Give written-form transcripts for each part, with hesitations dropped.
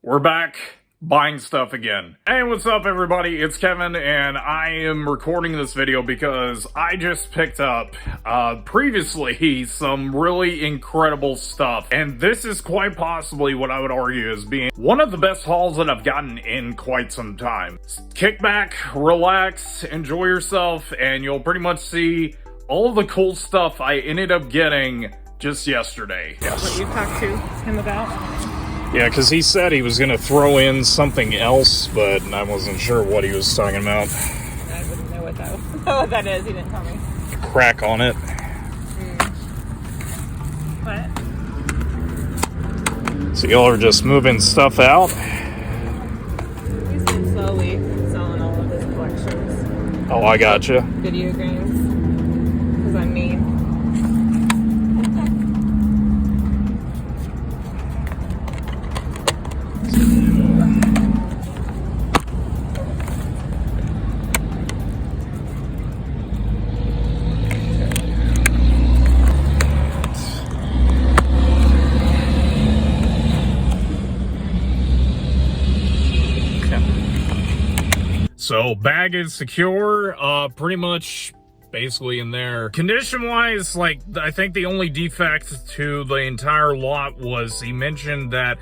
We're back buying stuff again. Hey, what's up everybody? It's Kevin and I am recording this video because I just picked up previously some really incredible stuff, and this is quite possibly what I would argue as being one of the best hauls that I've gotten in quite some time. Kick back, relax, enjoy yourself, and you'll pretty much see all of the cool stuff I ended up getting just yesterday. What you talked to him about? Yeah, because he said he was going to throw in something else, but I wasn't sure what he was talking about. I wouldn't know what that is. He didn't tell me. Crack on it. What? So y'all are just moving stuff out? He's been slowly selling all of his collections. Oh, I gotcha. Video games. Because I'm mean. So bag is secure, pretty much basically in there. Condition wise, like, I think the only defect to the entire lot was he mentioned that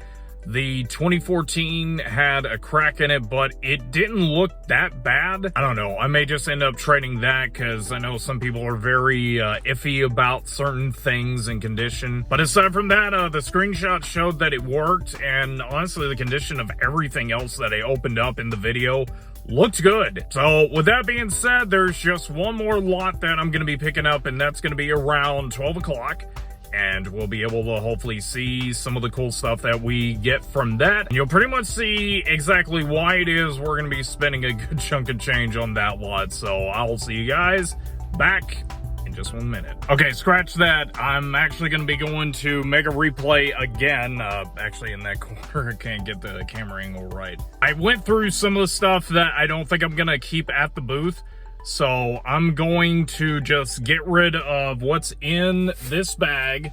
the 2014 had a crack in it, but it didn't look that bad. I don't know, I may just end up trading that because I know some people are very iffy about certain things in condition. But aside from that, the screenshot showed that it worked, and honestly the condition of everything else that I opened up in the video looked good. So with that being said, there's just one more lot that I'm going to be picking up, and that's going to be around 12 o'clock. And we'll be able to hopefully see some of the cool stuff that we get from that. And you'll pretty much see exactly why it is we're going to be spending a good chunk of change on that lot. So I'll see you guys back in just 1 minute. Okay, scratch that. I'm actually going to be going to Mega Replay again. Actually in that corner, I can't get the camera angle right. I went through some of the stuff that I don't think I'm going to keep at the booth. So I'm going to just get rid of what's in this bag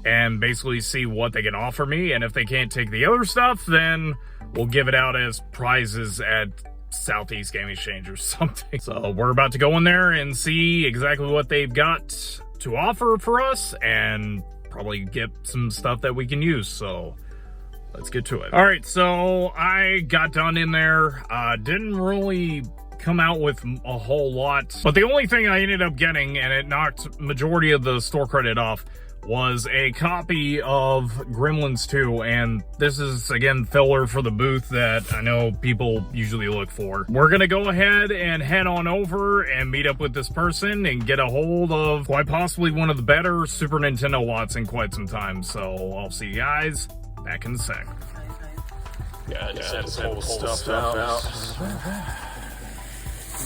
and basically see what they can offer me. And if they can't take the other stuff, then we'll give it out as prizes at Southeast Game Exchange or something. So we're about to go in there and see exactly what they've got to offer for us and probably get some stuff that we can use. So let's get to it. All right, so I got done in there. Didn't really come out with a whole lot, but the only thing I ended up getting, and it knocked majority of the store credit off, was a copy of Gremlins 2, and this is again filler for the booth that I know people usually look for. We're gonna go ahead and head on over and meet up with this person and get a hold of quite possibly one of the better Super Nintendo lots in quite some time. So I'll see you guys back in a sec. Yeah, I just had to pull stuff out.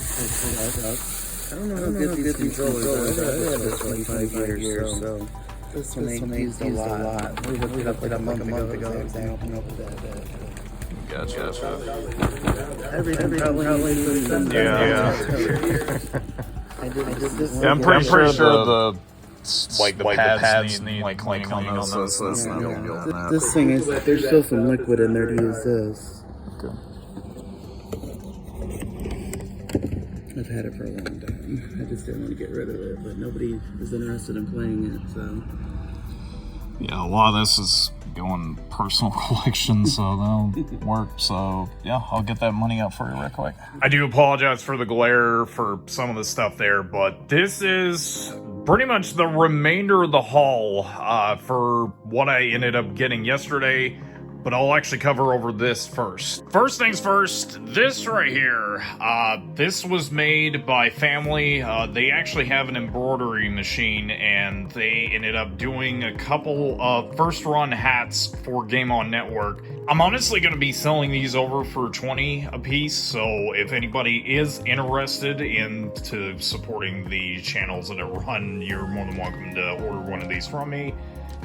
I don't know how good these controllers are. I've had this for like 5 years, so this one ain't used a lot. We looked it up like a month ago. They opened up that. Gotcha. Everything probably. Yeah. I did this one. Yeah, I'm pretty sure the pads need like cleaning on those. This thing is, there's still some liquid in there to use this. Okay. I've had it for a long time. I just didn't want to get rid of it, but nobody is interested in playing it, so. Yeah, a lot of this is going personal collection, so that'll work. So yeah, I'll get that money out for you real quick. I do apologize for the glare for some of the stuff there, but this is pretty much the remainder of the haul for what I ended up getting yesterday. But I'll actually cover over this first. First things first, this right here, this was made by family. They actually have an embroidery machine, and they ended up doing a couple of first run hats for Game On Network. I'm honestly going to be selling these over for 20 a piece, so if anybody is interested into supporting the channels that I run, you're more than welcome to order one of these from me,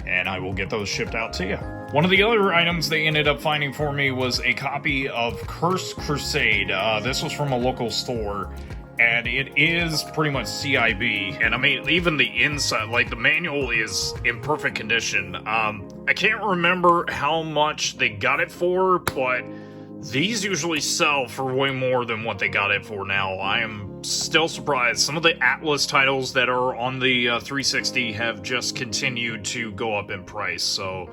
and I will get those shipped out to you. One of the other items they ended up finding for me was a copy of Cursed Crusade. This was from a local store, and it is pretty much CIB. And I mean, even the inside, like the manual is in perfect condition. I can't remember how much they got it for, but these usually sell for way more than what they got it for now. I am still surprised. Some of the Atlas titles that are on the 360 have just continued to go up in price, so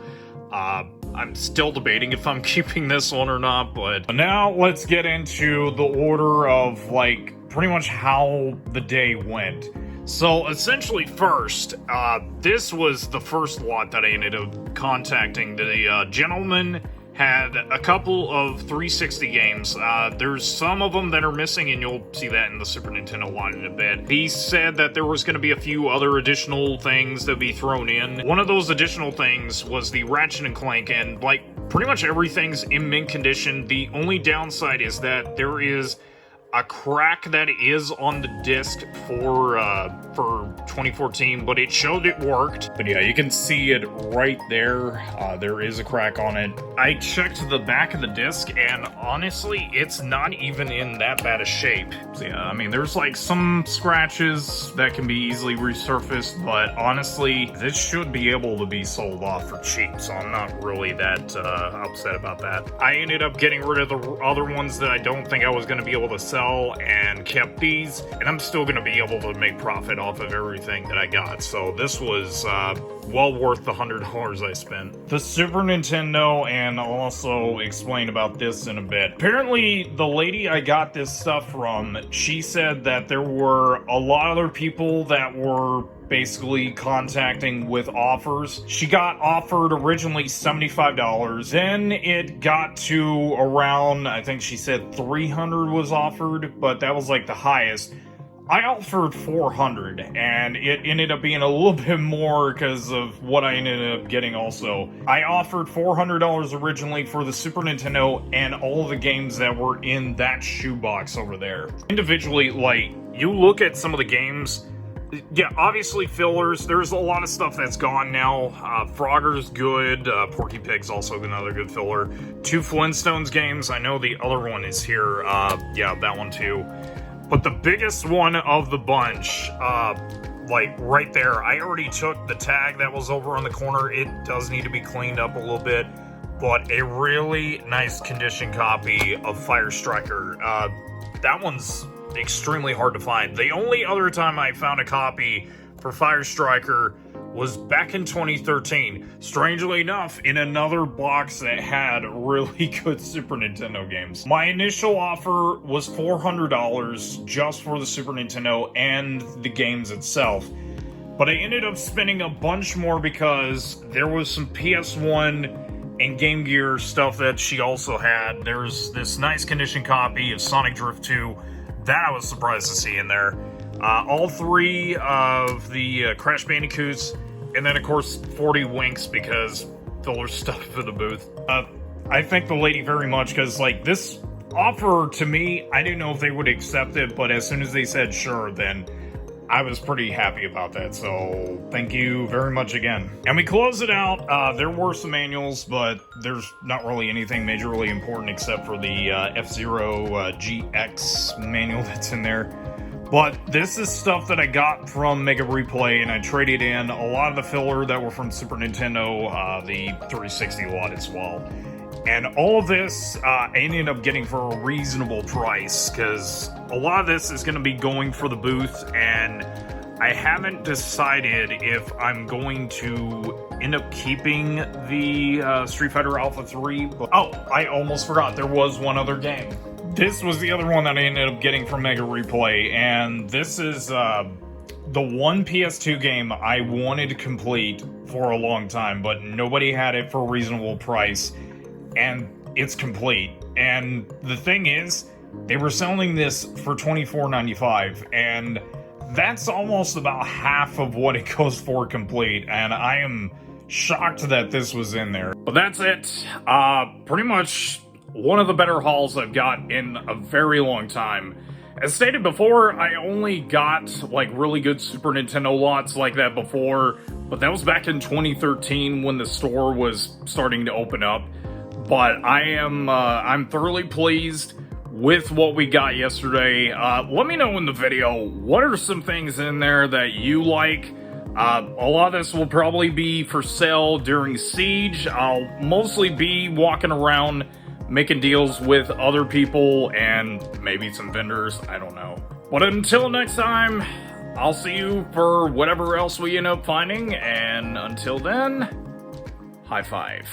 I'm still debating if I'm keeping this one or not. But now let's get into the order of, like, pretty much how the day went. So essentially first, this was the first lot that I ended up contacting. The gentleman had a couple of 360 games. There's some of them that are missing, and you'll see that in the Super Nintendo lot in a bit. He said that there was going to be a few other additional things that be thrown in. One of those additional things was the Ratchet & Clank, and like pretty much everything's in mint condition. The only downside is that there is a crack that is on the disc for 2014, but it showed it worked. But yeah, you can see it right there. There is a crack on it. I checked the back of the disc, and honestly, it's not even in that bad a shape. So yeah, I mean, there's like some scratches that can be easily resurfaced, but honestly, this should be able to be sold off for cheap, so I'm not really that upset about that. I ended up getting rid of the other ones that I don't think I was going to be able to sell, and kept these, and I'm still going to be able to make profit off of everything that I got. So this was well worth the $100 I spent. The Super Nintendo, and I'll also explain about this in a bit. Apparently, the lady I got this stuff from, she said that there were a lot of other people that were basically contacting with offers. She got offered originally $75. Then it got to around, I think she said 300 was offered, but that was like the highest. I offered 400, and it ended up being a little bit more because of what I ended up getting also. I offered $400 originally for the Super Nintendo and all of the games that were in that shoebox over there. Individually, like, you look at some of the games, yeah, obviously fillers. There's a lot of stuff that's gone now. Frogger's good. Porky Pig's also another good filler. 2 Flintstones games. I know the other one is here. Yeah, that one too. But the biggest one of the bunch, like right there, I already took the tag that was over on the corner. It does need to be cleaned up a little bit, but a really nice condition copy of Fire Striker. That one's extremely hard to find. The only other time I found a copy for Fire Striker was back in 2013. Strangely enough, in another box that had really good Super Nintendo games. My initial offer was $400 just for the Super Nintendo and the games itself. But I ended up spending a bunch more because there was some PS1 and Game Gear stuff that she also had. There's this nice condition copy of Sonic Drift 2 that I was surprised to see in there. All 3 of the Crash Bandicoots, and then of course 40 Winks because filler stuff for the booth. I thank the lady very much because, like, this offer to me, I didn't know if they would accept it, but as soon as they said sure, then I was pretty happy about that, so thank you very much again. And we close it out. There were some manuals, but there's not really anything majorly important except for the F-Zero GX manual that's in there. But this is stuff that I got from Mega Replay, and I traded in a lot of the filler that were from Super Nintendo, the 360 lot as well. And all of this, I ended up getting for a reasonable price, because a lot of this is going to be going for the booth, and I haven't decided if I'm going to end up keeping the Street Fighter Alpha 3. But, oh, I almost forgot, there was one other game. This was the other one that I ended up getting from Mega Replay, and this is the one PS2 game I wanted to complete for a long time, but nobody had it for a reasonable price. And it's complete. And the thing is, they were selling this for $24.95, and that's almost about half of what it goes for complete, and I am shocked that this was in there. But that's it. Pretty much one of the better hauls I've got in a very long time. As stated before, I only got like really good Super Nintendo lots like that before, but that was back in 2013 when the store was starting to open up. But I'm thoroughly pleased with what we got yesterday. Let me know in the video, what are some things in there that you like? A lot of this will probably be for sale during Siege. I'll mostly be walking around making deals with other people and maybe some vendors, I don't know. But until next time, I'll see you for whatever else we end up finding, and until then, high five.